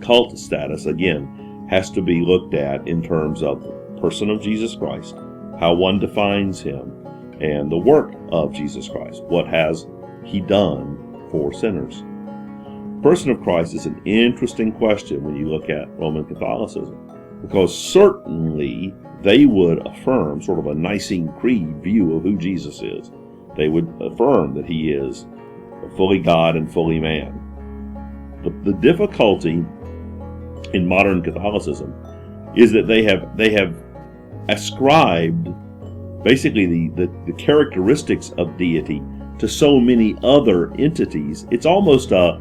cult status, again, has to be looked at in terms of the person of Jesus Christ, how one defines him, and the work of Jesus Christ. What has he done for sinners? The person of Christ is an interesting question when you look at Roman Catholicism, because certainly they would affirm sort of a Nicene Creed view of who Jesus is. They would affirm that he is fully God and fully man. The difficulty in modern Catholicism is that they have ascribed basically the characteristics of deity to so many other entities. It's almost a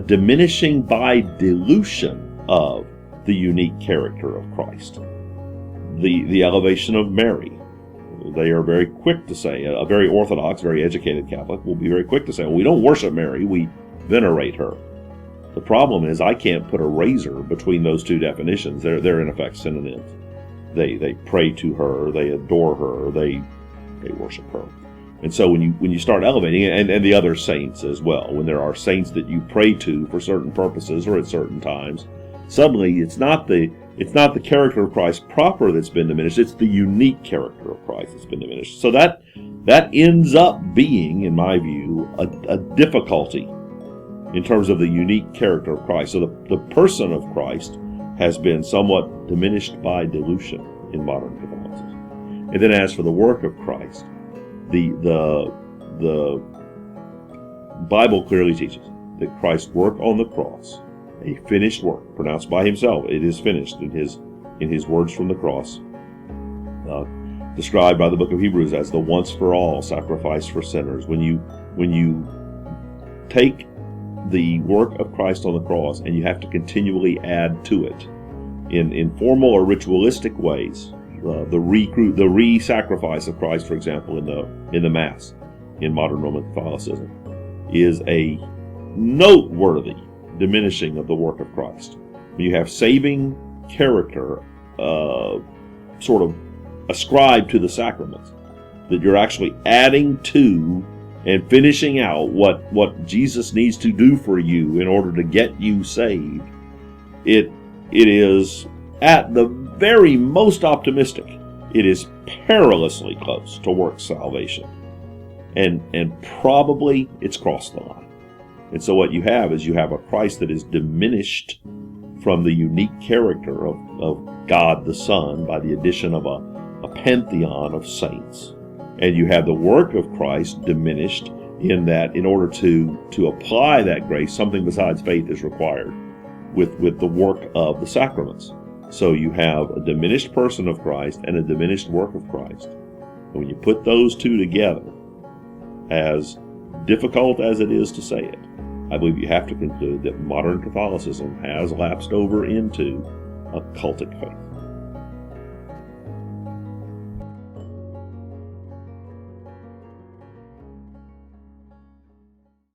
diminishing by dilution of the unique character of Christ. The elevation of Mary. They are very quick to say, a very orthodox, very educated Catholic will be very quick to say, well, we don't worship Mary, we venerate her. The problem is I can't put a razor between those two definitions. They're in effect synonyms. They pray to her, they adore her, they worship her. And so when you start elevating, and the other saints as well, when there are saints that you pray to for certain purposes or at certain times, suddenly it's not the character of Christ proper that's been diminished, it's the unique character of Christ that's been diminished. So that ends up being, in my view, a difficulty in terms of the unique character of Christ. So the person of Christ has been somewhat diminished by dilution in modern Catholicism. And then as for the work of Christ, the Bible clearly teaches that Christ's work on the cross, a finished work, pronounced by himself, it is finished in his words from the cross, described by the book of Hebrews as the once for all sacrifice for sinners. When you take the work of Christ on the cross and you have to continually add to it in formal or ritualistic ways, the re-sacrifice of Christ, for example, in the Mass in modern Roman Catholicism, is a noteworthy diminishing of the work of Christ. When you have saving character sort of ascribed to the sacraments, that you're actually adding to and finishing out what Jesus needs to do for you in order to get you saved, it is, at the very most optimistic, it is perilously close to works salvation. And probably it's crossed the line. And so what you have is a Christ that is diminished from the unique character of God the Son by the addition of a pantheon of saints. And you have the work of Christ diminished in that in order to apply that grace, something besides faith is required with the work of the sacraments. So you have a diminished person of Christ and a diminished work of Christ. And when you put those two together, as difficult as it is to say it, I believe you have to conclude that modern Catholicism has lapsed over into a cultic faith.